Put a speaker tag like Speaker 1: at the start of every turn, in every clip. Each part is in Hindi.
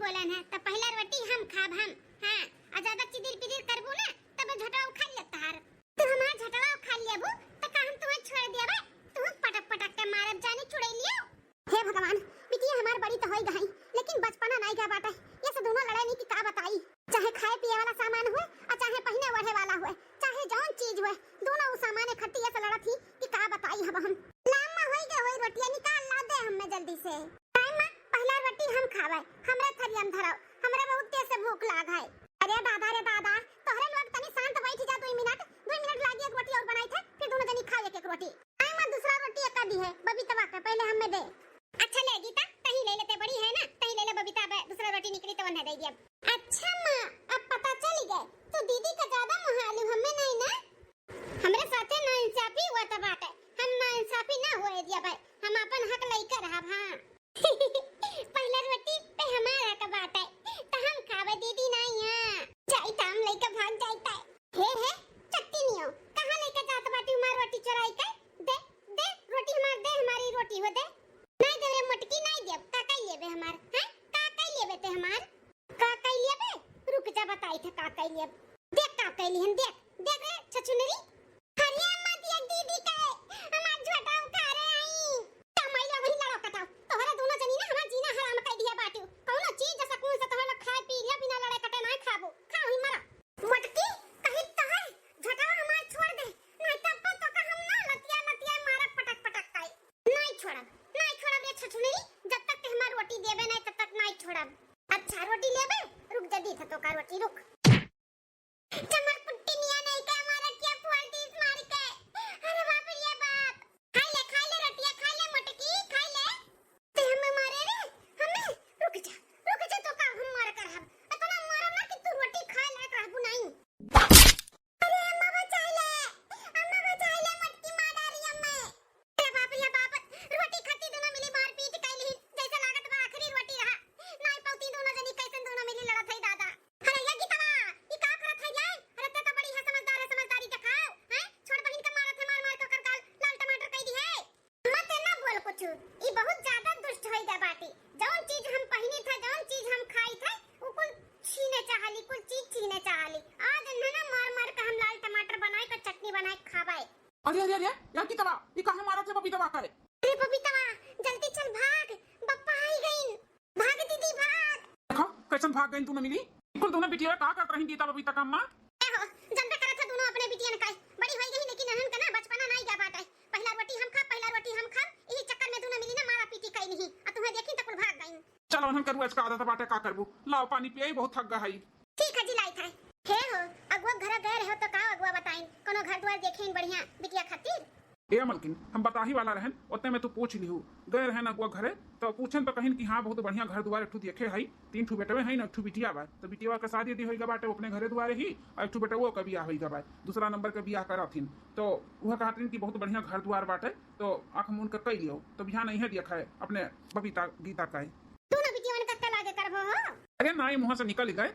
Speaker 1: बोलन है त पहला रोटी हम खाब हम। हां आ ज्यादा चिदिर पिदिर करबू ना तब झटवा खा लेता हार। तू हमार झटवा खा लेबू त का हम तुम्हें छोड़ देबे? तू पटक पटक के मारब जानी छुड़ै लियो। हे भगवान बिटिया हमार बड़ी त होई गई लेकिन बचपना नहीं का बाटे। ये से दोनों लड़ाई की का बताई। चाहे खाए पिए वाला सामान हुए और चाहे पहने ओढ़े वाला हुए, चाहे जौन चीज हुए, दोनों उस सामान खट्टी से लड़ा थी कि का बताई हम। लामा होई गए होई रोटियां निकाल ला दे हमें जल्दी से। टाइम में पहला रोटी हम खावे, हमरे थरिया में धराओ, हमरे बहुत तेज से भूख लाग है। अरे दादा तोहरे लोग तनी शांत बैठ जा। 2 मिनट लागी एक रोटी और बनाई थे, फिर दोनों जनी खा एक रोटी। टाइम में दूसरा रोटी एक दी है बबीता के, पहले हमें दे। अच्छा ले गीता तही ले लेते, बड़ी है ना तही ले ले बबीता। दूसरा रोटी निकली तो वन्ने दे दिया। अच्छा मां अब पता चल गए तो दीदी का ज्यादा महालू हमें नहीं ना। हमरे साथे ना इंसाफी हुआ त बाटे, हम ना इंसाफी ना होए दिया भाई। हम अपन हक लइका रहब। हां पहला रोटी पे हमारा हक बाटे त हम खावे दीदी नहीं। हां जाई ताम लइका भाग जाईता। हे चट्टी नियो कहां लइका जात बाटी हमार रोटी चुराई के। दे दे रोटी हमार दे, हमारी रोटी हो दे। नहीं दे रे मटकी नहीं दे। का कई लेबे हमार? हैं का कई लेबे ते हमार? का कई लेबे? रुक जा बताई थे का कई लेब। देख का कई लिहन, देख देख रे छछुनरी। हरिया मत एक दीदी का हमार झोटा उठा रे आई। तमैला वही लड़ो कटाओ। तोहरा दोनों जनी ना हमार जीना हराम कर दिया बाटू। कौनो चीज सकून से तोहरा खाए पी लिया बिना लड़े कटे नहीं खाबो। खा ही मरा मटकी कहीं तोहर झोटा हमार छोड़ दे। नहीं तब तो का हम ना लतिया मारा पटक पटक काई। नहीं छोड़ब रे छछुनरी। जब तक ते हमार रोटी देबे नहीं तब तक नहीं छोड़ब। अच्छा रोटी लेबे? रुक जा दी तो का रोटी रुक। चमक पुट्टी निया नहीं का हमारा क्या फोड़ दी इस मार के। अरे बाप रे बाप। खा ले रोटियां खा ले मटकी खा ले। ते हमें मारे रे हमें। रुक जा तो का हम मार कर हम इतना मारो ना कि तू रोटी खा ले रहबू नहीं। अरे अम्मा बचा ले मटकी मार रही हमें। अरे बाप रे बाप। रोटी खाती दोनों मिली मार पीट कैली जैसे लागत बा आखिरी रोटी रहा। नहीं पौती दोनों जनी कैसे दोनों मिली लड़त है दादा। अरे ये गीतवा ई का करत है ये? अरे ते तो बड़ी है समझदारी दिखाओ। हैं छोड़ बहिन का मारत है मार के कर लाल टमाटर कह दी है। मत ना बोल कुछ। ई बहुत ज्यादा दुष्ट होई दा बाटी। जौन चीज हम पहिनी था, जौन चीज हम खाई थे उ कुल छीने चाहली, कुल चीज छीने चाहली। आज ना मार के हम लाल टमाटर बनाए के चटनी बनाए खाबाए।
Speaker 2: अरे यार की तवा ये काहे मारत है बबीता करे?
Speaker 1: अरे बबीता जल्दी चल भाग, बप्पा आई गई। भाग दीदी भाग।
Speaker 2: देखो कैसन भाग गई तू न मिली। कुल दोनों बिटिया का करत रही गीता बबीता का मां।
Speaker 1: एहो जनता करत था दोनों अपने बिटिया ने काई बड़ी होई गई लेकिन अहन का ना बचपना नहीं जा बाटे। पहला रोटी हम खा यही चक्कर में दोनों मिली ना मारा पीटी कई नहीं। आ तुम्हें देखी त कुल भाग गई।
Speaker 2: चलो हम करू आज का आदत बाटे का करबू। लाओ पानी पिए बहुत थक गई।
Speaker 1: ठीक है जी लाई था। हे हो अगवा घर गए रहो तो का अगवा बताई कोनो घर द्वार देखेन बढ़िया बिटिया खातिर।
Speaker 2: ए मलकिन हम बता ही वाला रहन ओते में तू पूछ लिहू। गए रहन अगुआ घरे तो पूछन तो कहिन कि हां बहुत बढ़िया घर दुआर एकठू देखे हई। 3 ठू बेटवे हई न एकठू बिटिया बा। तो बिटिया का शादी दी होई गा बाटे अपने घरे दुआरे ही और एकठू बेटवो का बियाह होई गा बा। दूसरा नंबर के बियाह करथिन तो वह कहतिन कि बहुत बढ़िया घर दुआर बाटे तो आंख मुन के कई लियो। तो बियाह नहीं है देखा है अपने बबीता गीता का।
Speaker 1: दोनों बिटिया ने कत्ता लागे करबो हो।
Speaker 2: अरे नाई मुंह से निकल गए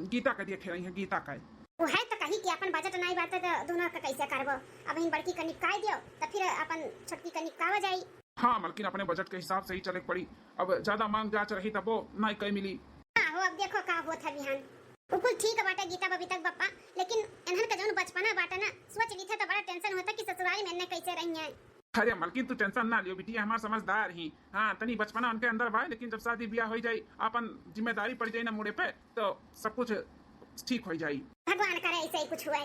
Speaker 2: गीता का देखे रही है गीता का।
Speaker 1: वो है तो कहीं कि अपन बजट नहीं बात तो दोनों का कैसे करबो। अब इन बड़की का निपकाई दियो तो फिर अपन छोटकी का निपकावा जाई।
Speaker 2: हाँ मलकिन अपने बजट के हिसाब से ही चले पड़ी। अब ज्यादा मांग जांच रही तब वो नहीं कहीं मिली।
Speaker 1: हां हो अब देखो का होत है बिहान। बिल्कुल ठीक बाटे गीता बबीता बप्पा लेकिन इन्हन का जौन बचपना बाटे ना सोच ली थे तो बड़ा टेंशन होता कि ससुराल में इन्ने कैसे रही है।
Speaker 2: अरे मलकिन तू टेंशन ना लियो बिटिया हमार समझदार ही। हाँ तनी बचपना उनके अंदर बा लेकिन जब शादी ब्याह हो जाई अपन जिम्मेदारी पड़ जाई ना मुड़े पे तो सब कुछ ठीक हो जाई।
Speaker 1: भगवान करे ऐसे ही कुछ हुआ।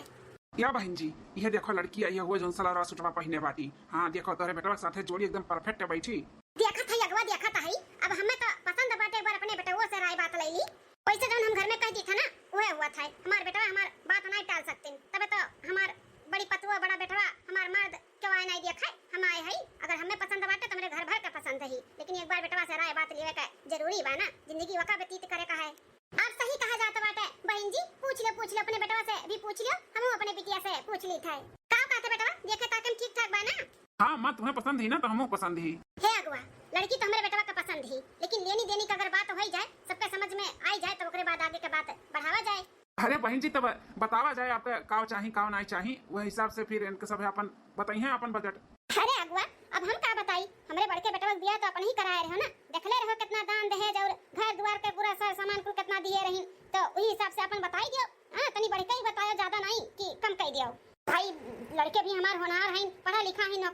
Speaker 2: या बहन जी यह देखो लड़की आई हुआ जो सलवार सूटवा पहने बाटी। हाँ देखो तोरे बेटवा के साथे जोड़ी एकदम परफेक्ट बैठी।
Speaker 1: देखा था अगवा देखा था ही। अब हमें तो पसंद बाटे बार अपने बेटवा से राय बात ले ली। वैसे जौन हम घर में कह दी था ना वह हुआ था। हमार बेटवा हमार बात नहीं टाल सकते। तबे तो हमार बड़ी पतुआ बड़ा बेटवा हमार मर्द क्यों आए नहीं देखा हम आए है। अगर हमें पसंद बाटे तो मेरे घर भर का पसंद है लेकिन एक बार बेटवा से राय बात लेवे का जरूरी बा ना। जिंदगी वका व्यतीत करे का है। आप सही कहा जाता बाटे बहन जी। पूछ लो अपने बेटवा से भी पूछ लो। हम अपने बिटिया से पूछ ली था का कहते बेटवा देखे ताकि ठीक ठाक बा ना।
Speaker 2: हाँ मां तुम्हें पसंद ही ना तो हमको पसंद ही।
Speaker 1: हे अगवा लड़की तो हमारे बेटवा का पसंद ही लेकिन लेनी देनी का अगर बात हो जाए सबके समझ में आई जाए तो ओकरे बाद आगे के बात बढ़ावा जाए।
Speaker 2: अरे बहन जी तब बतावा जाए आपके काव चाही काव नहीं चाही वह हिसाब से फिर इनके सब अपन बताई है अपन बजट।
Speaker 1: अरे अगुआ अब हम का बताई हमरे बड़के बेटवा बियाह तो अपन ही कराए रहो ना। देखले रहो कितना दान दहेज और घर द्वार के पूरा सामान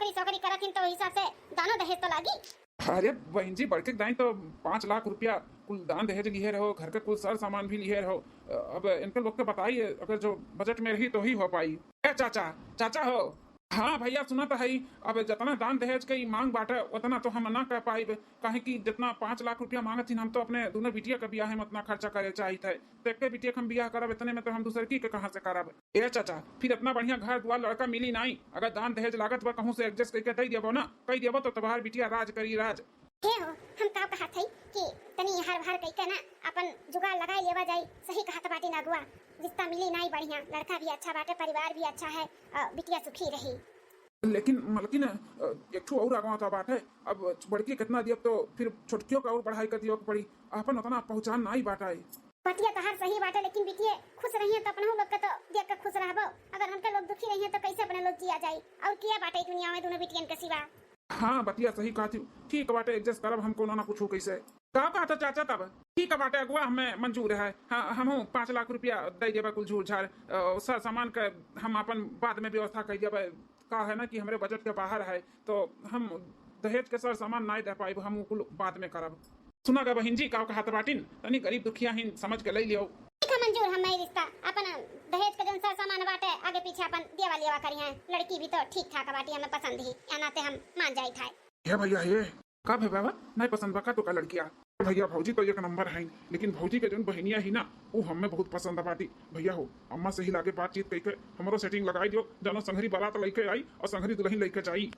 Speaker 1: नौकरी सोकरी करत हिन तो हिसाब से दानो दहेज तो लागी।
Speaker 2: अरे बहन जी बड़के दाई तो 5 लाख रुपया कुल दान दहेज लिए रहो, घर के कुल सर सामान भी लिए रहो। अब इनके लोग के बताइए, अगर जो बजट में रही तो ही हो पाई। ए चाचा, चाचा हो। हाँ भैया सुना तो है। अब जितना दान दहेज के मांग बाटे उतना तो हम ना कर पाई, काहे कि जितना 5 लाख रुपया मांगत थी, हम तो अपने दोनों बिटिया के बियाह में उतना खर्चा करे चाहिए थे। तो एक बिटिया के हम बियाह करब, इतने में तो हम दूसरे की के कहाँ से करब। ए चाचा, फिर इतना बढ़िया घर द्वार लड़का मिली नहीं, अगर दान दहेज लागत बा कहूँ से एडजस्ट करके दे देबो ना, कही देबो तो तुम्हार बिटिया राज करी राज।
Speaker 1: के हो हम का कहत हई कि तनी हर भर कई के ना अपन जुगाड़ लगाई लेवा जाई। सही कहत बाटी ना गुआ, रिश्ता मिली नहीं बढ़िया, लड़का भी अच्छा बाटे, परिवार भी अच्छा है, बिटिया सुखी रही।
Speaker 2: लेकिन मलकिन एक ठो और आगवा तो बात है। अब बड़की कितना दियो तो फिर छोटकियों का और पढ़ाई कर दियो पड़ी, अपन उतना पहचान नहीं बाटा है।
Speaker 1: बटिया तो हर सही बाटे, लेकिन बिटिया खुश रही है तो अपन लोग के तो देख के खुश रहबो। अगर हमके लोग दुखी रही है तो कैसे अपने लोग जिया जाई। और किया बाटे दुनिया में दोनों बिटियन के सिवा।
Speaker 2: हाँ बतिया सही कहती, ठीक बाटे एडजस्ट करब, हमको ना पूछू कैसे का कहता चाचा। तब ठीक बाटे अगुआ, हमें मंजूर है। हाँ हम 5 लाख रुपया दे देबे कुल झूल झाड़ सब सामान के हम अपन बाद में व्यवस्था कर देबे। का है ना कि हमारे बजट के बाहर है तो हम दहेज के सर सामान नहीं दे पाए, हम कुल बाद में करब। सुना गा बहन जी का कहत बाटिन, तनी गरीब दुखिया ही समझ के ले लियो।
Speaker 1: ठीक है मंजूर, हम नहीं रिश्ता अपन दहेज के जन सर सामान बाटे आगे पीछे अपन देवा लेवा करी है। लड़की भी तो ठीक ठाक बाटी, हमें पसंद ही या नाते हम मान जाई था।
Speaker 2: ये भैया ये का है बाबा, नहीं पसंद बका तो का लड़किया। भैया भौजी तो एक नंबर है, लेकिन भौजी के जन बहनिया ही ना वो हमें बहुत पसंद बाटी। भैया हो अम्मा से ही लागे बातचीत करके हमारो सेटिंग लगाई दियो, जानो संघरी बारात लेके आई और संघरी दुल्हन लेके जाई।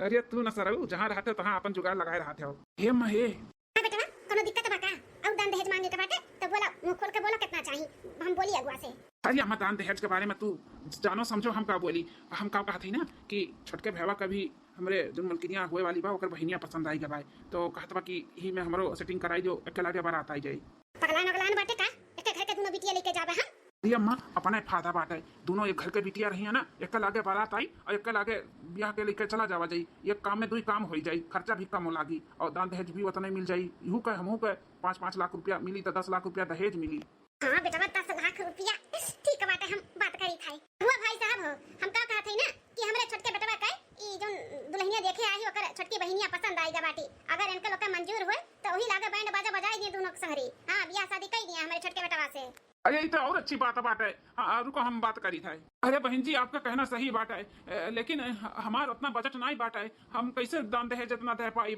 Speaker 2: अरे तू न सरऊ जहाँ रहते तहाँ अपन जुगाड़ लगाए रहते हो। हे महे
Speaker 1: हां बेटा, कोनो दिक्कत बा का? और दान दहेज मांगे के बाटे तो बोला, मुंह खोल के बोलो कितना चाहिए, हम बोली अगुआ से।
Speaker 2: अरे अम्मा दान दहेज के बारे में तू जानो समझो हम का बोली। हम का कहा थी ना कि छोटके भैया का भी हमरे जो मलकिनिया हुए वाली बा ओकर बहनिया पसंद आई गए तो कहत बा कि ही में हमरो सेटिंग कराई जो अकेला के बारात आई जाई।
Speaker 1: पगला नगलान बाटे का? एक घर के दोनों बिटिया लेके जाबे हम।
Speaker 2: अरे अम्मा अपने फायदा बाटे, दोनों एक घर के बिटिया रही है ना, एक लागे बारात आई और एक लागे ब्याह के लेके चला जावा जाई। एक काम में 2 काम हो जाई, खर्चा भी कम हो लागी और दान दहेज भी उतना मिल जाई। यूं कह हमहू के 5-5 लाख रुपया मिली तो 10 लाख रुपया दहेज मिली।
Speaker 1: हां बेटा 10 लाख रुपया ठीक बाटे, हम बात करी थाई। हुआ भाई साहब हो, हम का कहत हई ना कि हमरे छोटके बेटवा का ई जो दुल्हनिया देखे आई ओकर छोटकी बहनिया पसंद आई गा बाटी। अगर इनके लोग के मंजूर होए तो वही लागे बैंड बाजा बजाई दिए दोनों संगरी। हां बियाह शादी कर दिया हमरे छोटके बेटवा से।
Speaker 2: अरे ये तो और अच्छी बात है। हाँ रुको हम बात करी था। अरे बहन जी आपका कहना सही बात है, लेकिन हमारा उतना बजट नहीं बात है, हम कैसे दान दहेज इतना दे पाई।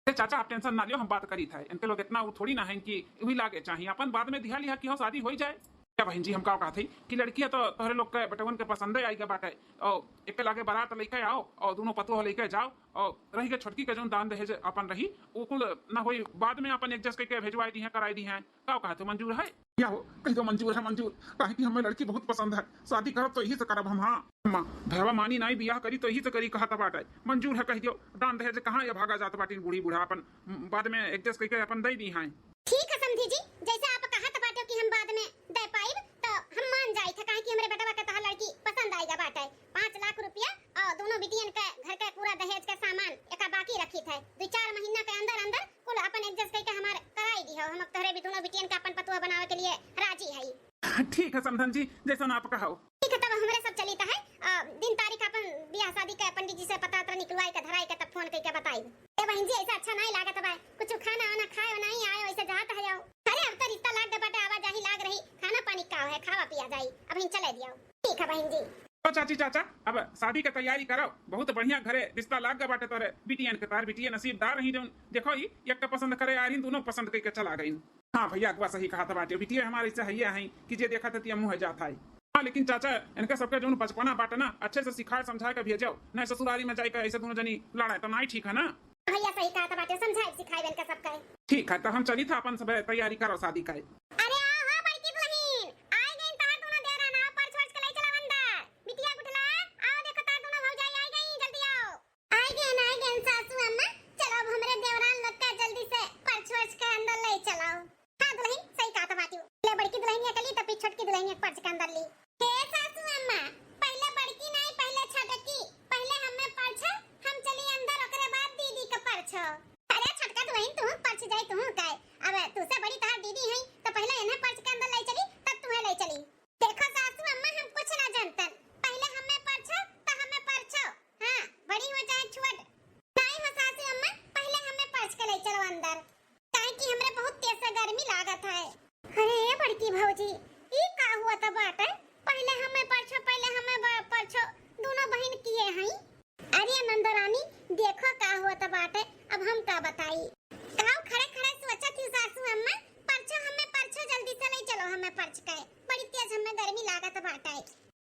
Speaker 2: चाचा आप टेंशन ना लियो, हम बात करी था। इनके लोग इतना वो थोड़ी ना है कि वही लागे चाहिए, अपन बाद में दिहा लिया कि हो शादी हो जाए। क्या बहन जी हम का थी कि लड़कियां तो तोहरे लोग के बटवन के पसंद आई के बाटे और एक लागे बारात लेके आओ और दोनों पतो लेके जाओ और रही के छोटकी के जो दान दहेज अपन रही वो कुल ना होई, बाद में अपन एडजस्ट करके भेजवाई दी है कराई दी है। का कहा तो मंजूर है या हो कहीं तो मंजूर है मंजूर, काहे कि हमें लड़की बहुत पसंद है, शादी करब तो यही से करब हम। हाँ माँ भैया मानी नहीं बियाह करी तो यही से करी कहा बाटे, मंजूर है कह दियो। दान दहेज कहाँ या भागा जात बाटी बूढ़ी बूढ़ा अपन बाद में एडजस्ट करके अपन दे दी है।
Speaker 1: ठीक है समझी जी, जैसे आप कहत बाटे कि हम बाद में दे पाइब तो हम मान जाई थे, काहे कि हमरे बेटवा के तहा लड़की पसंद आई गा बाटे। 5 लाख रुपया और दोनों बिटियन के घर के पूरा दहेज के सामान एका बाकी रखी थे। 2-4 महीना के अंदर अंदर कुल अपन एडजस्ट करके हमार कराई दी हो। हम तोहरे भी दोनों बिटियन के अपन पतुआ बनावे के लिए राजी हई।
Speaker 2: ठीक है समधन जी जैसा आप कहो।
Speaker 1: ठीक है तब हमरे सब चली है, दिन तारीख अपन बियाह शादी के पंडित जी से पता निकलवाई के धराई के तब फोन करके बताई। ए बहन जी ऐसा अच्छा नहीं लागत बा, कुछ खाना वाना खाए नहीं आए वैसे जात है जाओ। अरे अब तो रिश्ता लाग दे बाटे, आवाजाही लाग रही, खाना पानी का है, खावा पिया जाई, अब इन चले दियो। ठीक है बहन जी।
Speaker 2: तो चाची चाचा अब शादी की तैयारी करो, बहुत बढ़िया घरे रिश्ता लाग गए बाटे तोरे बिटियन के, तार बिटिया नसीबदार रही जो देखो ही एक के पसंद करे आ रही, दोनों पसंद करके चला गई। हाँ भैया अगवा सही कहा था बाटे, बिटिया हमारे से है हैं कि जे देखा था मुँह जाता है। हाँ लेकिन चाचा इनके सबके जो बचपना बाटे ना अच्छे से सिखाए समझाए के भेजो, नहीं ससुरारी में जाकर ऐसे दोनों जनी लड़ाई तो नहीं ठीक है ना।
Speaker 1: भैया सही कहा था बाटे, समझाए सिखाए इनका सबका।
Speaker 2: ठीक है तो हम चली था अपन सब तैयारी करो शादी का।
Speaker 1: अरे हां बड़की दुल्हन आ गई, तार दोनों देरा ना पर छोड़ के ले चला अंदर। बिटिया गुठला आओ, देखो तार दोनों भौजाई आ गई, जल्दी आओ। आ गए सासू अम्मा, चलो अब हमरे देवरान लोग का जल्दी से पर छोड़ के अंदर ले चलाओ। हां दुल्हन सही कहा था बाटी, ले बड़की दुल्हन के लिए तब छोटकी दुल्हन पर के अंदर ली। हे सासू अम्मा पहले बड़की नहीं पहले छोटकी, पहले हमें परछ हम चली अंदर ओकरे बाद दीदी के परछ। अरे छोटका दुल्हन तू परछ जाई तू काए, अब तू से बड़ी तार दीदी है तो पहले लागत है। अरे बड़की भौजी ई का हुआ त बाटे? पहले हमें परछो दोनों बहन किए हई। अरे नंदरानी देखो का हुआ त बाटे, अब हम का बताई। गाँव खड़े खड़े सोचा थी सासू अम्मा परछो जल्दी से ले चलो हमें परछ के, बड़ी तेज हमें गर्मी लागत बाटे।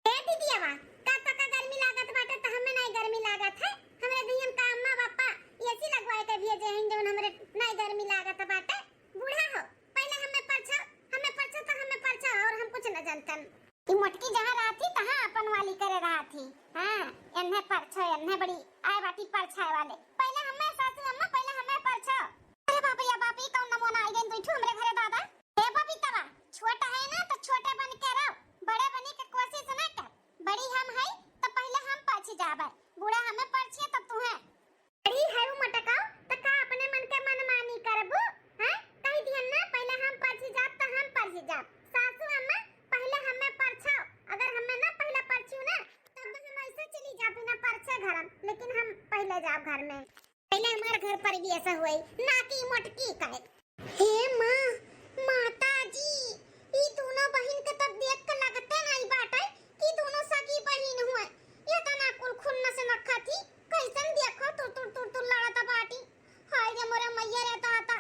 Speaker 1: ए दीदीवा का गर्मी लागत बाटे त हमें नहीं गर्मी लागत है। हमरे दियन का अम्मा पापा एसी लगवाए के भेजे हैं जौन हमरे नहीं गर्मी लागत बाटे। बूढ़ा हो पहले हमें परछो तो हमें परछो और हम कुछ न जानतन। ई मोटकी जहां रहती तहां अपन वाली करे रहती। हां एन्हे परछो एन्हे बड़ी आए बाटी परछाए वाले। पहले हमें सासू अम्मा पहले हमें परछो। अरे बाप या बाप ई कौन नमूना आई गई बैठू हमरे घरे दादा। हे बबीतवा छोटा है ना तो छोटे बन के रहो, बड़े बने के कोशिश न कर। बड़ी हम है तो पहले हम परछी जाबे, बूढ़ा हमें परछिए तब तू है। बड़ी है वो मटकाओ त का अपने मन के मनमानी करबू? हैं कहि दिहन ना पहले हम परछी जाब त हम परछी जाब। सासू अम्मा पहले हमें परछो, अगर हमें ना पहले परछियो ना तब हम ऐसे चली जा बिना परछे घर, लेकिन हम पहले जाब घर में। पहले हमारे घर पर भी ऐसा हुई ना कि मोटकी का। हे मां माताजी ई दोनों बहन के तब देख के लगते नहीं बाटे कि दोनों सगी बहन हुए। ये तना कुल खुन्ना से नखा थी कैसन देखो तू लड़ता बाटी। हाय रे मोरा मैया रे ताता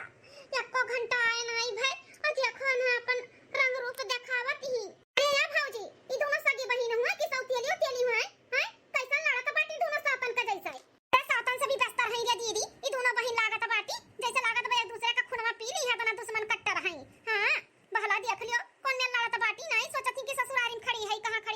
Speaker 1: एको घंटा आए नहीं भाई और देखो ना अपन रंग रूप दिखावत ही। अरे या भौजी ई दोनों सगी बहन हुए कि सौतेली तेली हुए हैं? कैसन लड़ता बाटी दोनों सातन का जैसा। ते सातन से भी बेस्तर है रे दीदी ई दोनों बहन लागत बाटी जैसे लागत बे एक दूसरे का खूनवा पी ली है तना दुश्मन कट्टर है। हां बहला देख लियो कौन ने लड़त बाटी नहीं सोचत थी कि ससुरारी में खड़ी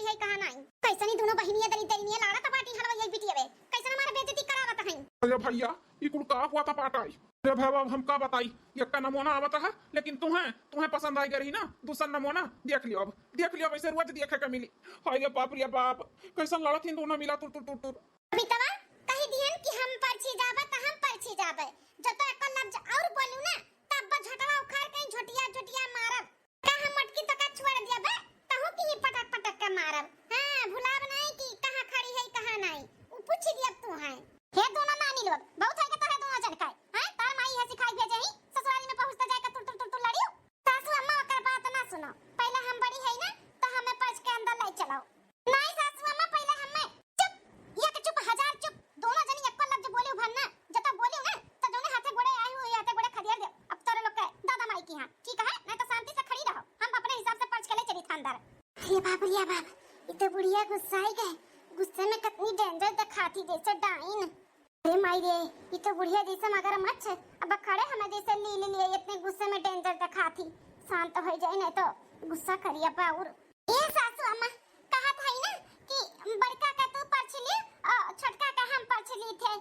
Speaker 1: है कहां नहीं। कैसनी दोनों बहनियां दरी दरी लड़त बाटी हलवा यही बिटियावे कैसन हमारे बेइज्जती करावत है।
Speaker 2: अरे भैया ई कुल का हुआ था पाटाई। अरे भैया हम का बताई, ये का नमूना आवत है लेकिन तुम्हें पसंद आई गई ना दूसरा नमूना देख लियो अब ऐसे रोज देखे के मिली। हाय रे बाप कैसन लड़त इन दोनों मिला तुर
Speaker 1: अमितवा कहि दिहन कि हम परछी जाबे त हम परछी जाबे। जब तक एक लफ्ज और बोलू ना तब झटवा उखाड़ के झोटिया मारब। का हम मटकी तक छोड़ दियबे तहु की पटक के मारब। हां भुलाब नहीं कि कहां खड़ी है कहां नहीं उ पूछ दियब तू है। हे दोनों नानी लोग बहुत है के तोरे दोनों जन का हैं तार माई है सिखाई भेजे ही ससुराली में पहुंचता जाए के तुर लड़ियो। सासू अम्मा ओकर बात ना सुनो, पहले हम बड़ी है ना तो हमें परछ के अंदर ले चलाओ। नहीं सासू अम्मा पहले हमें चुप या के चुप हजार चुप दोनों जनी एको लफ्ज बोलियो भरना जब तक बोलियो ना तो जोने हाथे गोड़े आई हुई हाथे गोड़े खदिया दे। अब तोरे लोग के दादा माई की हां ठीक है नहीं तो शांति से खड़ी रहो, हम अपने हिसाब से परछ के ले चली था अंदर। अरे बाप रे बाप ई तो बुढ़िया गुस्सा आई गए, गुस्से में कितनी डेंजर दिखाती जैसे डाइन। अरे माई रे ये तो बुढ़िया जैसे मगरमच्छ अब खड़े हमें जैसे लिए इतने गुस्से में डेंजर दिखाती। शांत हो जाए नहीं तो गुस्सा करिए पाउर। ये सासू अम्मा कहा था ना कि बड़का का तू परछ ले और छोटका का हम परछ ली थे,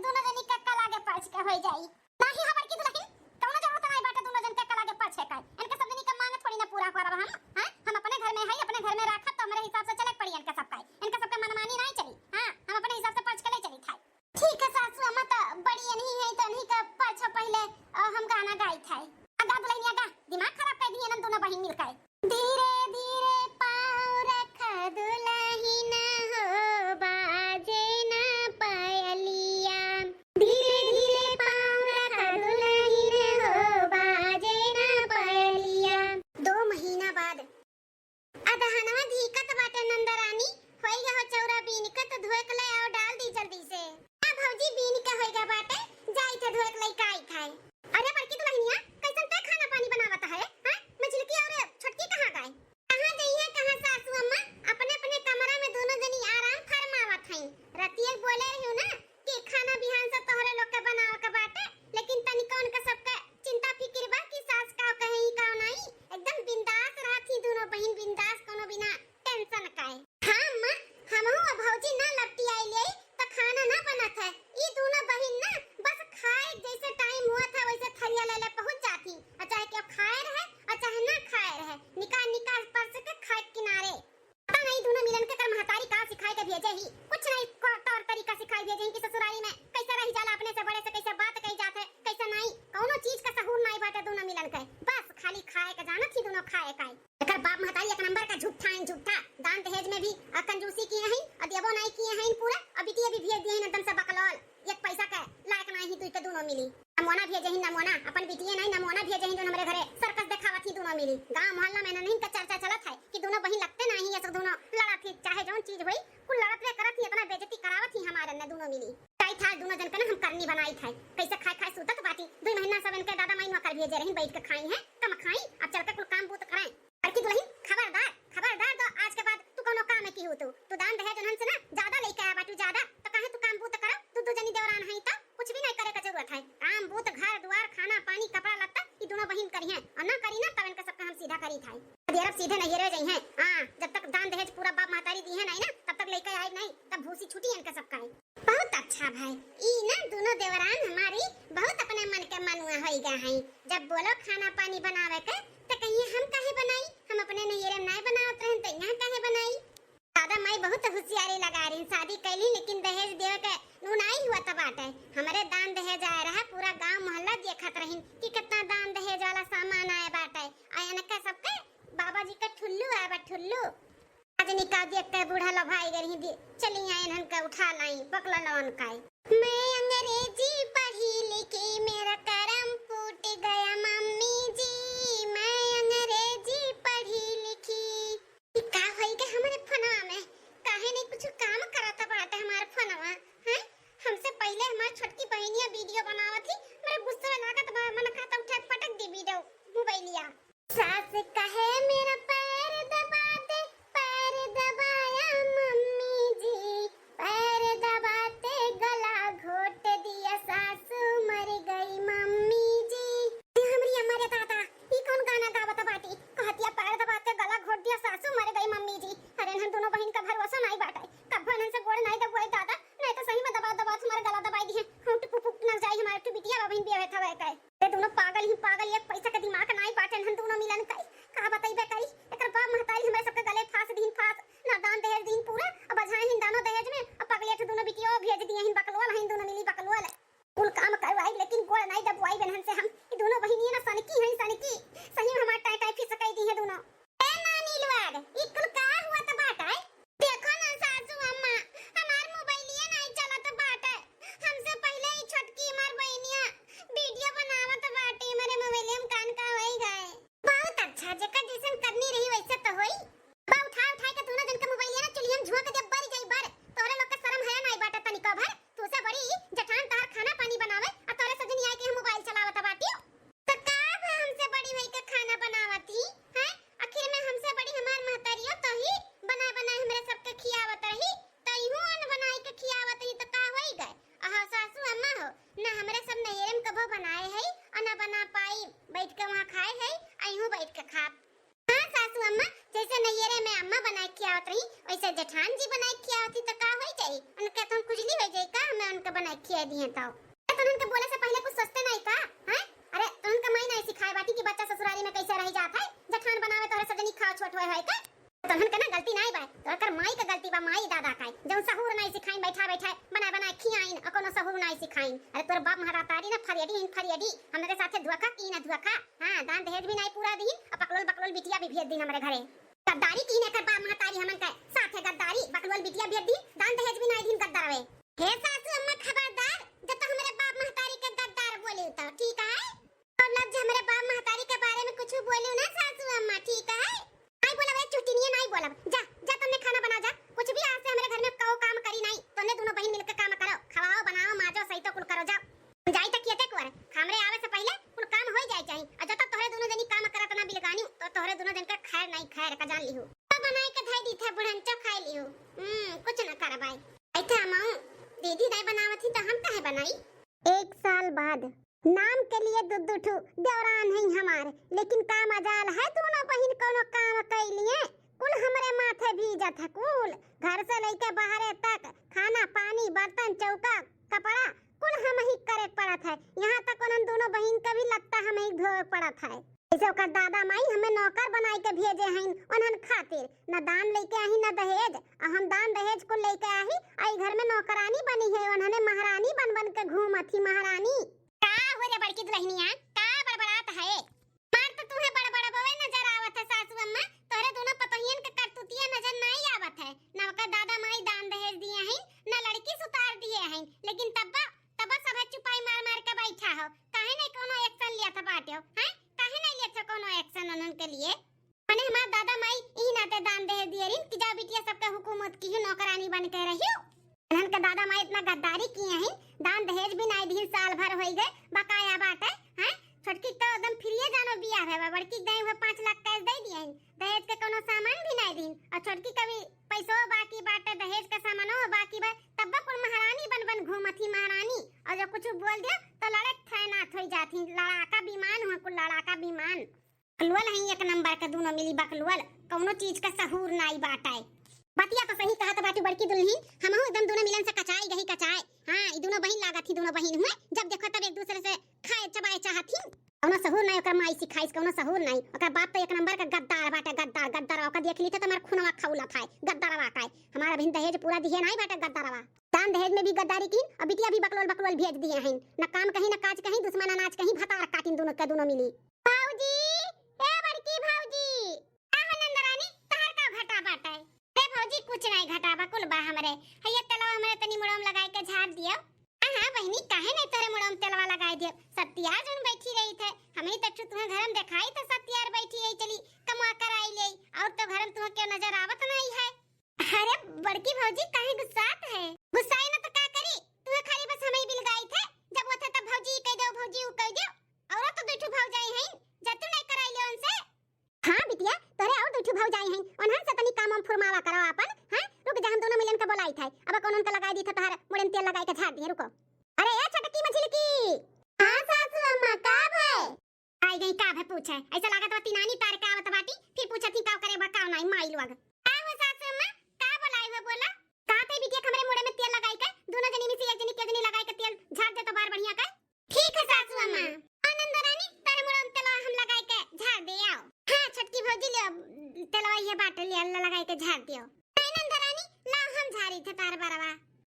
Speaker 1: दोनों जनी का कल आगे परछ के हो जाई। नहीं हमर की दुल्हन कौनो जरूरत नहीं बाटे दोनों जन के कल आगे परछ का। इनके सब जनी का मांग थोड़ी ना पूरा करब हम। हां हम अपने घर में है अपने घर में रखब तो हमरे हिसाब से चले पड़ी इनका सबका मनमानी नहीं चली। हां हम अपने हिसाब से परछ के ले चली था। ठीक है सासू अम्मा तो बड़ी नहीं है तो नहीं का परछो पहले हम गाना गाई थे। आगा दुल्हनिया गा दिमाग खराब कर दिए ना दोनों बहन मिलकर। धीरे धीरे पाँव रखा दुल्हनिया हो बाजे ना पायलिया। धीरे धीरे पाँव रखा दुल्हनिया हो बाजे ना पायलिया। 2 महीना बाद अदहनवा धीकत बाटे नंदरानी होई गयो चौरा बीन के तो धोए के ले आओ डाल दी जल्दी से। आ भौजी बीन के होई गा बाटे जाई थे धोए के ले काई खाए। अरे बड़की दुल्हनिया कैसन ते खाना पानी बनावत है? हां मछली और छोटकी कहां गए? कहां गई है कहां सासू अम्मा अपने कमरा में दोनों जनी आराम फरमावत हैं। रतिया बोले रही ना कि खाना बिहान से तोहरे लोग के बनाव के बाटे लेकिन तनिका उनका सबका चिंता फिक्र बा कि सास का कहे ही का नहीं एकदम बिंदास रहती दोनों बहन बिंदास कोनो बिना टेंशन काए। हां अम्मा हमहु भौजी ना लपटी आइले तो खाना ना बनत है। ये दोनों बहन ना बस खाए जैसे टाइम हुआ था वैसे थरिया ले पहुंच जाती और चाहे कि खाए रहे और चाहे ना खाए रहे निकाल पर से खाए किनारे। पता नहीं दोनों मिलन के कर महतारी का सिखाए के भेजे ही कुछ नहीं तौर तरीका सिखाई भेजे ही कि ससुराली में कैसे रही जाला अपने से बड़े से कैसे बात कही जात है कैसे नहीं कोनो चीज का सहूर नहीं बाटे दोनों मिलन के बस खाली खाए के जानत ही दोनों खाए काए। एकर बाप महतारी एक नंबर का झूठा दान दहेज में भी कंजूसी की है और देबो नहीं किए हैं पूरा अभी भी भेज दिए हैं एकदम से बकलौल एक पैसा के लायक नहीं तू के दोनों मिली। नमोना भेजे ही नमोना अपन बिटिया नहीं नमोना भेजे ही जो हमरे घरे सर्कस दिखावत ही मिली। गांव मोहल्ला में नहीं का चर्चा चलत है कि दोनों बहन लगते नहीं है, सब दोनों लड़त थी, चाहे जौन चीज हुई कुल लड़त रे करत थी, इतना बेइज्जती करावत थी हमारे ने दोनों मिली। चाहे था दोनों जन के ना हम करनी बनाई था, कैसे खाए खाए सुतत बाटी 2 महीना सब इनके दादा माई नौकर भेजे रही, बैठ के खाई है कम खाई, अब चल के कुल काम बूत कराएं। लड़की दुल्हन खबरदार खबरदार, तो आज के बाद तू कोनो काम में की हो, तू दान दहेज उनन से ना ज्यादा लेके आया बाटू ज्यादा, तो काहे तू काम बूत करा, तू जनी देवरान है तो कुछ भी नहीं करे का जरूरत है। काम बूत घर द्वार खाना पानी कपड़ा लत्ता ई दोनों बहन करी है, और ना करी ना तब इनका सब हम सीधा करी था। देरब सीधे नहीं रह जाई हैं। हां जब तक दान दहेज पूरा बाप महतारी दी है नहीं ना, तब तक लेके आए नहीं, तब भूसी छुटी इनका सब का। बहुत अच्छा भाई, ई ना दोनों देवरान हमारी बहुत अपने मन के मनुआ होई गए हैं। जब बोलो खाना पानी बनावे के तो कहिए हम काहे बनाई, हम अपने नैहरे नहीं बनावत रहन तो यहाँ काहे बनाई। दादा माई बहुत होशियारी लगा रही, शादी कैली लेकिन दहेज देवे के नुनाई हुआ तब बाटे। हमारे दान दहेज आया रहा, पूरा गांव मोहल्ला देखत रहिन कि कितना दान दहेज वाला सामान आया बाटे। आयन का सबके बाबा जी का ठुल्लू आया बा ठुल्लू, आज निकाल देखते बूढ़ा लो भाई गरी दी, चली आयन हन का उठा लाई पकला नवन काई। मैं अंग्रेजी पढ़ी लिखी मेरा करम फूट गया मम्मी जी, मैं अंग्रेजी पढ़ी लिखी। का होई के हमारे फोनवा में काहे नहीं कुछ काम करत बाटे हमारे फोनवा हैं। हमसे पहले हमारी छोटकी बहनिया वीडियो बनावत थी, मेरे गुस्से में लागत बा मन खाता उठा पटक दी वीडियो मोबाइलिया। सास कहे मेरा पैर दबा दे, पैर दबाया मम्मी जी, पैर दबाते गला घोट दिया सासू मर गई मम्मी जी। हमरी हमारे दादा ई कौन गाना गावत बाटी, कहतिया पैर दबाते गला घोट दिया सासू मर गई मम्मी जी। अरे हम दोनों बहन का भरोसा नहीं बाटे, कब भनन से गोड़ नहीं दबाई दादा, नहीं तो सही में दबा दबा तुम्हारा गला दबाई दिए, हम टुक पुक न जाई हमारे टू बिटिया बहन भी बैठा बैठा है। ये दोनों पागल ही पागल, एक पैसा का दिमाग नहीं बाटे, हम दोनों मिलन कई का बताइबे कई। एकर बाप महतारी हमारे सबके गले फांस दीन, फांस ना दान दहेज दीन पूरा, अब बजाए हिन दानो दहेज में, अब पगले ठो दोनों बिटिया भेज दिए हिन बकलोल, हिन दोनों मिली बकलोल कुल काम करवाई, लेकिन गोड़ नहीं दबवाई बहन से। हम ये दोनों बहनियां ना सनकी हैं सनकी, सही में हमार टाई टाई फिस कई दी है दोनों। ए नानी लवाड ई कुल का हुआ त बाटा है, देखो ना सासू अम्मा हमार मोबाइलिया नहीं चलत बाटे, हमसे पहले ही छोटकी हमार बहनिया वीडियो बनावत बाटे, मेरे मोबाइल में कान का होई गए। बहुत अच्छा, जेकर जैसन करनी रही वैसे तो होई। बा उठा उठा के दोनों जन के मोबाइलिया ना चुलियन झोंक दे बर जाई बर, तोरे लोग के शर्म है नहीं बाटे तनिको भर, तू से बड़ी जठान तार खाना पानी बनावे और तोरे सजनी आए के हम मोबाइल चलावत बाटी। तो का हमसे बड़ी भई के खाना बनावती हैं, आखिर में हमसे बड़ी हमार महतारियो तो ही बना बना हमरे सबके खियावत रही, तईहू अन बनाई के खियावत ही तो का होई गए। आहा सासू अम्मा हो ना हमरे सब नैहरे में कबो बनाए है और ना बना पाई, बैठ के वहां खाए है आईहू बैठ के खा। हां सासू अम्मा जैसे नैहरे में अम्मा बनाए खियावत रही वैसे जेठान जी बनाए खियावती तो का होई जाई, उनके तो खुजली हो जाई का हमें उनके बनाए खिया दिए तो उनके बोले से पहले कुछ सोचते नहीं का हैं। अरे तो उनका माई नहीं सिखाए बाटी कि बच्चा ससुराली में कैसे रह जाता है, जेठान बनावे तोरे सजनी खाओ छोट होए है का, तो उनके ना गलती नहीं बा, तोकर माई का गलती बा, माई दादा का जौन सहूर नहीं सिखाई बैठा बैठा बना बना खियाइन और कोनो सहूर नहीं सिखाइन। अरे तोर बाप महारातारी ना फरियडी इन फरियडी हमरे साथे धोखा की ना धोखा। हां दान दहेज भी नहीं पूरा दी और पकलोल बकलोल बिटिया भी भेज दी हमरे घरे, गद्दारी की ने कर बाप महतारी हमन के साथे गद्दारी बकलोल बिटिया भेज दी, दान दहेज भी नहीं दिन गद्दारवे। हे सासू अम्मा खबरदार, जब तक हमरे बाप महतारी के गद्दार बोले तो ठीक है, और लग हमरे बाप महतारी के बारे में कुछ बोलू ना सासू अम्मा ठीक है। नहीं बोलब एक चुटनी नहीं बोलब, जा जा तुमने खाना बना जा, कुछ भी आज से हमारे घर में कहो काम करी नहीं, तुमने दोनों बहन मिलकर काम करो, खवाओ बनाओ माजो सही तो कुल करो, जाओ जाई तक किए कुर हमरे आवे से पहले कुल काम हो जाए चाहिए, और जब तक तोहरे दोनों जनी काम करत ना बिलगानी तो तोहरे दोनों जन का खैर नहीं खैर का जान लिहु, तो बनाई के धाई दी थे बुढ़न चो खाई लिहु। कुछ ना कर भाई ऐठा माऊ दीदी नहीं बनावत थी तो हम काहे बनाई। 1 साल बाद नाम के लिए दुदुठू देवरान है हमार, लेकिन का मजाल है दोनों बहन कोनो काम कैलिए, कुल हमरे माथे भीजत है, कुल घर से लेके बाहर तक खाना पानी बर्तन चौका कपड़ा कुल हम ही करे पड़त है, यहाँ तक उन दोनों बहन का भी लगता हमें ही धोए पड़त है। ऐसे ओकर दादा माई हमें नौकर बनाई के भेजे हैं उन्हन खातिर, न दान लेके आई न दहेज, हम दान दहेज को लेके आई आई घर में नौकरानी बनी है, उन्होंने महारानी बन बन के घूमत थी महारानी। का हो रे बड़की दुल्हनिया का बड़बड़ात है, मार तो तुम्हें बड़बड़ बोवे नजर आवत है सासू अम्मा, तोरे दोनों पतोहियन के करतुतिया नजर नहीं आवत है, न ओकर दादा माई दान दहेज दिए हैं न लड़की सुतार दिए हैं, लेकिन तब सब चुपाई मार मार के बैठा हो, काहे नहीं कोनो एक्शन लिया था बाटे हो हैं, काहे नहीं लिया था कोनो एक्शन उन्हन के लिए। माने हमार दादा माई ई नाते दान दे दिए रिन कि जा बिटिया सबका हुकूमत की ही नौकरानी बन के रही हो। उन्हन के दादा माई इतना गद्दारी किए हैं, दान दहेज भी नहीं दी, साल भर हो गए बकाया बाटे हैं। छोटकी तो एकदम फ्रीए जानो बिया है, बड़की दे हुए 5 लाख कैश दे दिए हैं, दहेज के कोनो सामान भी नहीं दी। और छोटकी कभी पैसो बाकी बाटे, दहेज का सामानो बाकी बा, तब कुल महारानी बन बन घूमती महारानी। और जब कुछ बोल दिया तो लड़े थैनात हो जाती, लड़ाका विमान हुआ, कुल लड़ाका विमान। बकलुअल है एक नंबर का, दोनों मिली बकलुअल, कोनो चीज का सहूर नहीं बाटाए। बतिया तो सही कहा था बाटी बड़की दुल्हन, हमहु एकदम दोनों मिलन से कचाई गई कचाए। हां ई दोनों बहन लागत थी, दोनों बहन हुए जब देखो तब एक दूसरे से खाए चबाए चाहती। कोनो सहूर नहीं, ओकर माई सिखाइस कोनो सहूर नहीं। ओकर बाप तो एक नंबर का गद्दार बाटे, गद्दार गद्दार। ओकर देख ली तो हमार खूनवा खौला थाए, गद्दारवा काए। हमारा बहन दहेज पूरा दिए नहीं बाटे, गद्दारवा दान दहेज में भी गद्दारी की। अब बिटिया भी बकलोल बकलोल भेज दिए हैं, न काम कहीं न काज कहीं, दुश्मन अनाज कहीं, भतार काटिन दोनों का दोनों मिली। भाऊजी ए बड़की भाऊजी आनंदरानी तहर का घटा बाटे। ए भाऊजी कुछ नहीं घटा बा, कुल बा हमरे हैया तलवा हमरे तनी मुड़म लगाई के झाड़ दियो। हां बहनी काहे नहीं तोरे मुड़म तलवा लगाई दियो। सत्यार जन बैठी रही थे, हमें तक तुम्हें घर में दिखाई तो सत्यार बैठी रही, चली कमा कर आई ले। और तो घर में तुम्हें क्यों नजर आवत नहीं है? अरे बड़की भाऊजी काहे गुस्सात है? गुस्साई ना तो का करी, तुम्हें खाली बस हमें बिलगाई थे। जब वो थे तब भाऊजी कह दो, भाऊजी उ कह दो। और तो दुठू भाऊजाई हैं, जतु नहीं कराई ले उनसे। हां बिटिया तोरे और दुठू भाऊजाई हैं, उन्हन से तनी काम फुरमावा करो अपन। हां रुक जा, हम दोनों मिलन के बोलाई थे, अब कौन उनका लगाई दी था तहर मुड़न तेल लगाई के झाड़ दिए। रुको अरे ए छोटकी मछली की। हां सासू अम्मा का है? आई गई का है पूछे, ऐसा लागत बा तीनानी तार का आवत बाटी, फिर पूछती का करे बा का नहीं माई लोग। आओ सासू अम्मा का बोलाई हो? बोला का ते बिटिया हमरे मुड़े में तेल लगाई के, दोनों जनी में से एक जनी के जनी लगाई के तेल झाड़ दे तो बार बढ़िया का। ठीक है सासू अम्मा। आनंद रानी तारे मुड़े में तेल हम लगाई के झाड़ दे आओ। हां छोटकी भौजी ले तेलवा ये बाटे ले लगाई के झाड़ दियो। आनंद रानी ला हम झाड़ी थे तार बारवा।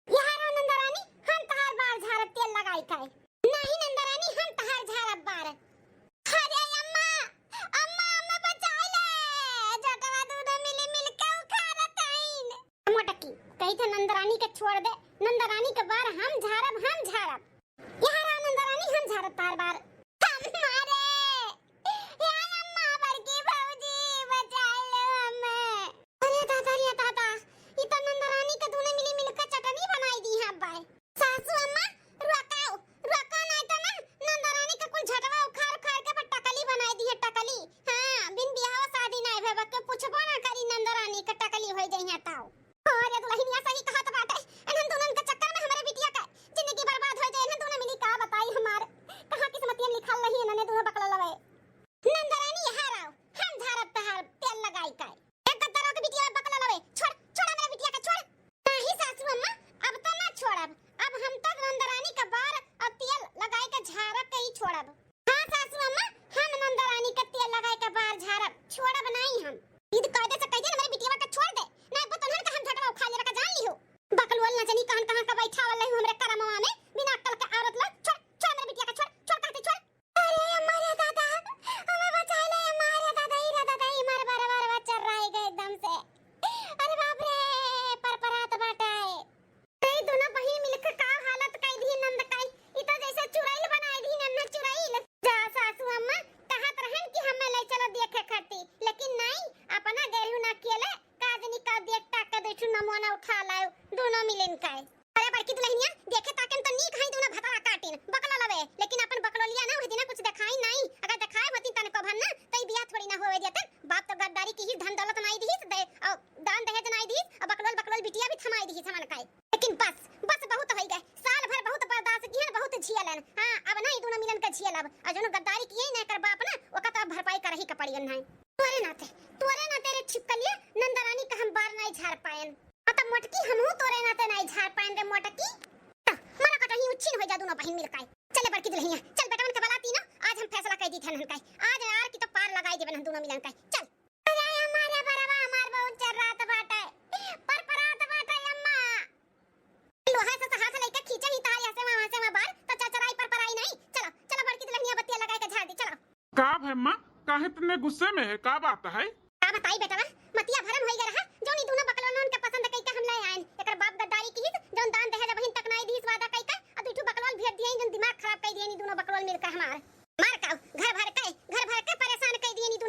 Speaker 1: यार आनंद रानी हम तहार बार झाड़ तेल लगाई के नहीं। नंद रानी हम तहार झाड़ बार। अरे अम्मा अम्मा अम्मा बचा ले, जटवा दोनों मिल मिल के उखाड़त हईन। मोटकी कही थे नंद रानी के छोड़ दे, नंद रानी के बार हम झाड़ब, हम झाड़ब। यार आनंद रानी हम झाड़ब तार बार। हमारे यार अम्मा बड़की भौजी बचा लो हमें। अरे दादा रे दादा, ई तो नंद रानी के दोनों मिली मिल के चटनी बनाई दी है बाय। सासू अम्मा रुकाओ रुको, नहीं तो ना नंद रानी का कुल झटवा उखाड़ खाड़ के पर टकली बनाई दी है, टकली। हां बिन बियाह शादी नहीं भेबा के पूछबो ना करी, नंद रानी के टकली होई जइया ताऊ। अरे दुल्हनिया सही कहत बाटे, एनन दोनों के चक्कर में हमरे बिटिया का जिंदगी बर्बाद हो जाए। एनन दोनों मिली का बताई हमार कहां किस्मतिया लिखल रही, एनने दोनों बकला लवे। नंद रानी हाराओ हम झाड़ब तहार तेल लगाई के। एक गद्दारों के बिटिया बकला लवे, छोड़ छोड़ मेरे बिटिया का छोड़। नहीं सासू अम्मा अब तो ना छोड़ब, अब हम तो नंद रानी का बार और तेल लगाई के झाड़ब के ही छोड़ब। हां सासू अम्मा हम नंद रानी का तेल लगाई के बार झाड़ब, छोड़ब नहीं हम। ईद कायदे से कह दे मेरे बिटिया का छोड़ दे, नहीं बतनहन का हम झटवा उखा ले का जान लियो। बकलवल न जानी कहां कहां का बैठावल रही हमरे करमवा में, बिना अक्ल के औरत लोग। छोड़ छोड़ मेरे बिटिया का छोड़, छोड़ कहते छोड़। अरे हमारे दादा हमें बचा ले, हमारे दादा ही मार बार बार चर रहा है एकदम से। अरे बाप रे परपरात बाटाए। कई दोनों बहिन मिलकर का हालत कई दी नंद काई, ई तो जैसे चुड़ैल बनाई दी नन्ना चुड़ैल। जा सासू अम्मा कहत रहन कि हमें ले चलो देखे खटी, लेकिन नहीं अपना गेहूं ना केले काजनी का देख ताक के बैठू नमोना उठा लायो दोनों मिलन का। अरे बड़की दुल्हनिया देखे ताकन तो नीक हई दोनों भतरा काटिन बकला लवे, लेकिन अपन बकलोलिया ना होती ना कुछ दिखाई नहीं। अगर दिखाए होती तन को भन्ना तो बियाह थोड़ी ना होवे देते। बाप तो गद्दारी की ही धन दौलत नहीं दी दे और दान दहेज नहीं दी, और बकलोल बकलोल बिटिया भी थमाई दी समन काई। लेकिन बस बस बहुत हो गए, साल भर बहुत बर्दाश्त किए, बहुत झियलन। हां अब नहीं दोनों मिलन के झियल, अब जनो गद्दारी किए ना कर बाप ना ओका तो भरपाई करही के पड़ियन नहीं। तोरे नाते रे छिपकलिया नंद रानी का हम बार नहीं झाड़ पाएन, तो मोटकी हमहू तोरे नाते नहीं झाड़ पाएन रे मोटकी। मरा कटही उच्छिन हो जा दोनों बहन मिलकर। चले बड़की दुल्हनिया चल बेटवन के बलाती ना, आज हम फैसला कर दी थन हन काई, आज यार की तो पार लगाई देबन हम दोनों मिलन काई। चल अरे हमारे बरवा हमार बहुत चर रात बाटे, परपरात बाटे अम्मा। लोहा से हाथ लेके खींचे ही ताई ऐसे वहां बार तो चचराई परपराई नहीं। चलो चलो बड़की दुल्हनिया बत्तियां लगा के झाड़ दी। चलो
Speaker 2: का है मां, काहे इतने गुस्से में है, का बात है?
Speaker 1: का बताई बेटवा मतिया भरम होई गए रहा, जोनी दोनों बकलोन के पसंद कई के हम ले आएन। एकर बाप गद्दारी की जोन दान दहेज बहिन तक नहीं दी, वादा कई के और दुठू बकलोल भेज दिए, जोन दिमाग खराब कर दिए नी दोनों बकलोल मिलकर हमार मार का घर भर के परेशान कर दिए नी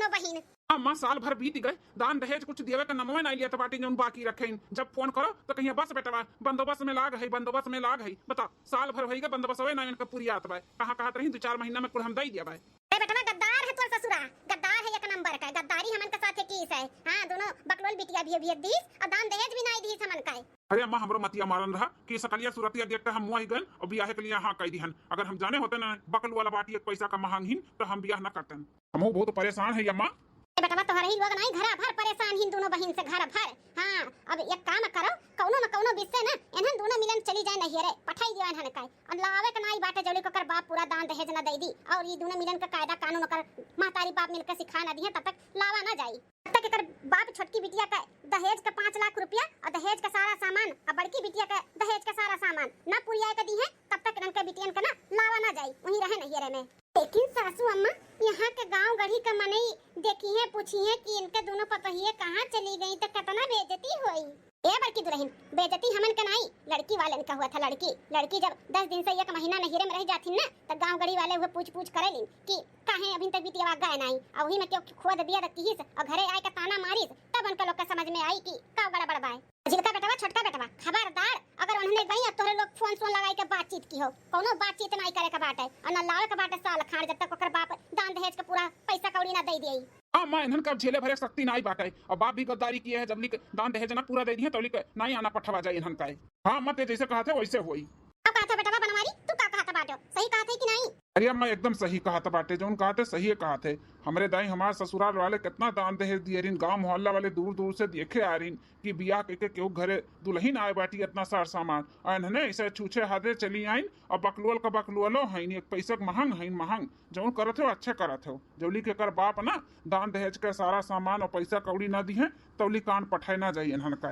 Speaker 2: अम्मा साल भर बीत गए, दान दहेज कुछ दिए का नमवे नहीं लिया तो बाटी जौन बाकी रखे। जब फोन करो तो कहीं बस बेटवा बंदोबस्त में लाग है, बंदोबस्त में लाग है। बता साल भर होई गए बंदोबस्त होए ना इनका पूरी आत बाय। कहां कहां रही 2-4 महीना में कुल हम दई दिया बाय।
Speaker 1: ए बेटवा गद्दार है तोर ससुरा, गद्दार है एक नंबर का। गद्दारी हमन के साथे कीस है। हां दोनों बकलोल बिटिया भी दीस और दान दहेज भी नहीं दीस हमन का।
Speaker 2: अरे अम्मा हमरो मतिया मारन रहा कि सकलिया सूरतिया देख के हम मुआ ही गन और बियाह के लिए हां कह दिहन। अगर हम जाने होते ना बकल वाला बाटी एक पैसा का महंगहीन तो हम बियाह न करतन। हम बहुत परेशान है अम्मा।
Speaker 1: बेटवा तोहर ही लोग नहीं घरा भर परेशान हिन दोनों बहन से घर भर। हां अब एक काम करो कौनो न कौनो बिस्से ना एनहन दोनों मिलन चली जाए नहीं रे पठाई दियो एनहन काय और लावे के नाई बाटे जौली कर बाप पूरा दान दहेज न दे दी और ये दोनों मिलन का कायदा कानून कर महतारी बाप मिलकर सिखा ना दिए तब तक लावा ना जाई। तब तक कर बाप छोटकी बिटिया का दहेज का 5 लाख रुपया और दहेज का सारा सामान और बड़की बिटिया का दहेज का सारा सामान ना पुरिया के दी है तब तक इनके बिटियन का ना लावा ना जाई वहीं रहे नहीं रे में। लेकिन सासू अम्मा यहाँ के गांव गढ़ी का मनई देखी है पूछी है कि इनके दोनों पतोहिए कहाँ चली गई तो कितना बेइज्जती हुई। ए बड़की दुल्हन बेइज्जती हमन का नहीं लड़की वाले का हुआ था। लड़की जब 10 दिन से 1 महीना नहिरे में रह जाती ना तो गांव गढ़ी वाले वो पूछ करेलिन कि काहे अभी तक बिटिया गए नहीं और वही में क्यों खोद दिया रखी और घरे आए का ताना मारिस तब उनका लोग का समझ में आई कि का बड़ा बड़बाई जिनका बेटवा छोटका बेटवा खबरदार अगर उन्होंने गई तोरे लोग फोन लगाई के बातचीत की हो कोनो बातचीत नहीं करे का बाटे और न लावे का बाटे साल खाड़ जब तक ओकर बाप दान दहेज का पूरा पैसा कौड़ी ना दे दिए।
Speaker 2: हां मां इनन का झेले भरे शक्ति नहीं बाटे और बाप भी गद्दारी किए है जबली दान दहेज ना पूरा दे दिए तौली के नहीं आना पठवा जाए इनन का। हां मत जैसे कहा थे वैसे होई।
Speaker 1: अब कहा था बेटवा बनवारी तू का कहा था बाटो सही कहा थे कि नहीं?
Speaker 2: अरे अम्मा एकदम सही कहा था बाटे जोन कहा थे सही कहा थे। हमरे दाई हमारे ससुराल वाले कितना दान दहेज दिए रिन गांव मोहल्ला वाले दूर दूर से देखे आ रिन कि बियाह के क्यों घरे दुल्हन आए बाटी इतना सार सामान और इन्होंने ऐसे छूछे हाथे चली आइन और बकलुअल का बकलुअलो है एक पैसा महंग जौन करत हो अच्छे करत हो जौली के कर बाप ना दान दहेज के सारा सामान और पैसा कौड़ी ना दी है तौली कान पठाए ना जाइए इन्हन का।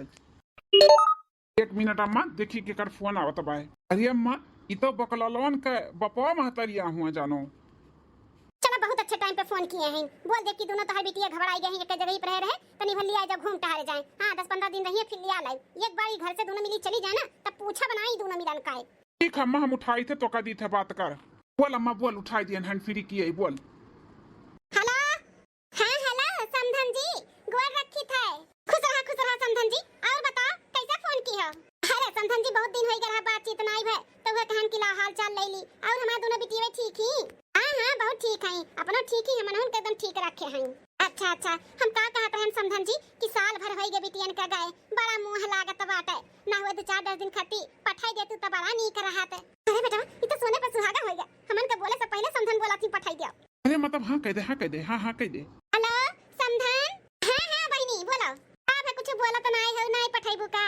Speaker 2: 1 मिनट अम्मा देखी के कर फोन आवत बाय। अरे अम्मा इ तो बकललवन के बपवा महतरिया हुआ जानो।
Speaker 1: चलो बहुत अच्छे टाइम पे फोन किए हैं। बोल दे कि दोनों तोहर बिटिया घबराई गई हैं एक जगह ही पर रहे तनी भल्ली आए जब घूम टहल जाए। हां 10-15 दिन रहिए फिर लिया लाई एक बार घर से दोनों मिली चली जाए ना तब पूछा बनाई दोनों मिलन का।
Speaker 2: ठीक है अम्मा हम उठाई थे तो का दी थे बात कर। बोल अम्मा बोल उठाई दिए हैंड फ्री किए बोल।
Speaker 1: हेलो हां हेलो समधन जी गोर रखी थे खुश रहा समधन जी और बताओ कैसे फोन की हो? अरे समधन जी बहुत दिन हो गया बातचीत नहीं भे तो वह कहन की हाल चाल ले ली और हमारा दोनों बिटिया ठीक ही। हां बहुत ठीक है अपनो ठीक ही हमन के एकदम ठीक रखे हैं। अच्छा हम का कहत रहन समधन जी कि साल भर होई गे बिटियन का गए बड़ा मुंह लागत बाटे ना हुए 2-4-10 दिन खती पठाई देतू त बड़ा नीक रहत। अरे बेटा ई तो सोने पे सुहागा हो गया हमन के बोले से पहले समधन बोला थी पठाई दियो।
Speaker 2: अरे मतलब हां कह दे हां कह दे।
Speaker 1: हेलो समधन हां बहनी बोलो अब कुछ बोला तो नहीं हो नहीं पठाईबू का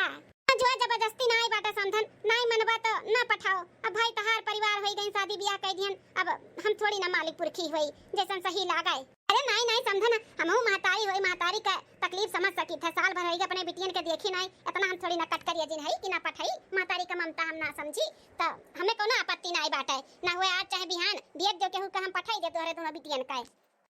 Speaker 1: जो जबरदस्ती नहीं बाटा समधन नहीं मनबा तो ना पठाओ। अब भाई तहार परिवार होई गई शादी ब्याह कह दिहन अब हम थोड़ी ना मालिक पुरखी होई जैसन सही लागे। अरे नहीं समधन हमहू महतारी होई महतारी का तकलीफ समझ सकी थे साल भर होई गए अपने बिटियन के देखी नहीं इतना हम थोड़ी ना कट करिए जिन है कि ना पठाई महतारी का ममता हम ना समझी तो हमें कोनो आपत्ति नहीं बाटे ना हुए आज चाहे बिहान बियत जो केहू का हम पठाई दे तोरे दोनों बिटियन का।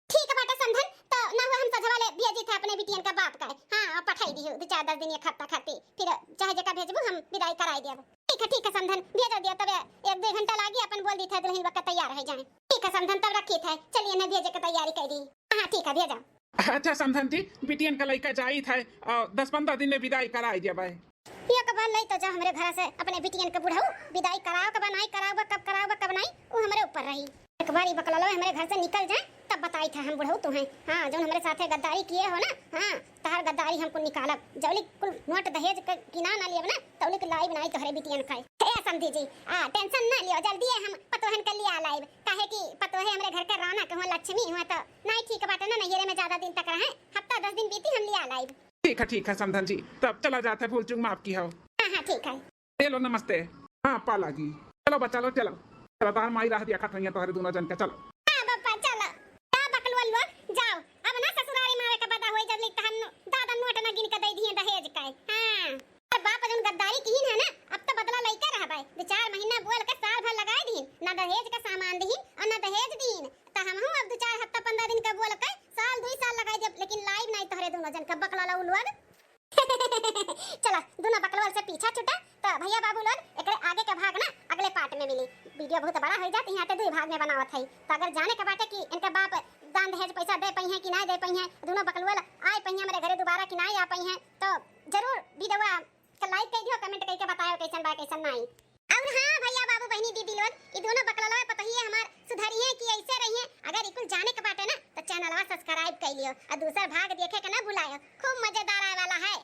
Speaker 1: ठीक है बेटा समधन तो ना हुए हम सजा वाले भेजी थे अपने बिटियन का बाप का। हां पठाई दी 2-4-10 दिन एक हफ्ता खाती फिर चाहे जका भेजबू हम विदाई कराई देब। ठीक है समधन भेज दिया तब 1-2 घंटा लागी अपन बोल दी थे दुल्हन वक्त तैयार हो जाए। ठीक है समधन तब रखी थे चलिए ना भेजे की तैयारी कर दी। हां ठीक है भेजा।
Speaker 2: अच्छा समधन जी बिटियन का लइका जाई थे 10-15 दिन में विदाई कराई देबे।
Speaker 1: ये कब लई तो जा हमरे घर से अपने बिटियन के बुढ़ऊ विदाई कराओ कब नहीं कराओ कब नहीं वो हमरे ऊपर रही। एक बार ही बकललो हमारे घर से निकल जाए तब बताई था हम बुढ़ऊ तुम्हें। हां जो हमारे साथे गद्दारी किए हो ना हां तहर गद्दारी हमको निकालब जौली कुल नोट दहेज के किना ना लियब ना तौली के लाई बनाई तोहरे बिटियन खाए। ए समझी जी टेंशन ना लियो जल्दी हम पतोहन के लिया लाइब काहे कि पतोहे हमरे घर के रौनक हो लक्ष्मी हुआ तो नहीं ठीक बाटे ना नहिरे में ज्यादा दिन तक रहे हफ्ता 10 दिन बीती हम लिया लाइब।
Speaker 2: ठीक है समधन जी तब चला जाते भूल चूक माफ की हो।
Speaker 1: हां ठीक है
Speaker 2: चलो नमस्ते। हां पाला जी चलो बच्चा लो चलो तार माई राह दिया खतरैया तोहरे दोनों जन के चलो।
Speaker 1: हां बापा चलो का बकलवा लो जाओ अब ना ससुरारी मारे का पता होई जब लिख तहन दादा नोट ना गिन के दे दिए दहेज का। हां और बाप जन गद्दारी कीन है ना अब तो बदला लइका रहबे 2-4 महीना बोल के साल भर लगाई दीन ना दहेज का सामान दीन और ना दहेज दीन त हमहू अब 2-4 हफ्ता 15 दिन का बोल के साल 2 साल लगाई जब लेकिन लाइव नहीं तोहरे दोनों जन का बकला लो उलवद। चलो दोनों बकलवा से पीछा छूटा तो भैया बाबू लोग एकरे आगे का भाग ना अगले पार्ट में मिली। वीडियो बहुत बड़ा हो जाती यहाँ पे 2 भाग में बनावत है तो अगर जाने के बाटे कि इनका बाप दान दहेज पैसा दे पई है कि ना ना दे पाई हैं, दोनों बकलुआ आए पाई हैं मेरे घरे दोबारा कि नहीं आ पाई हैं, तो जरूर वीडियो का लाइक कर दियो, कमेंट करके बताओ कैसन बा कैसन नहीं। और हां भैया बाबू बहनी दीदी लोग, ये दोनों बकलवा पता ही है हमार सुधरी है कि ऐसे रही है। अगर इकुल जाने के बाटे ना तो चैनलवा सब्सक्राइब कर लियो और दूसरा भाग देखे के ना भुलायो, खूब मजेदार आए वाला है।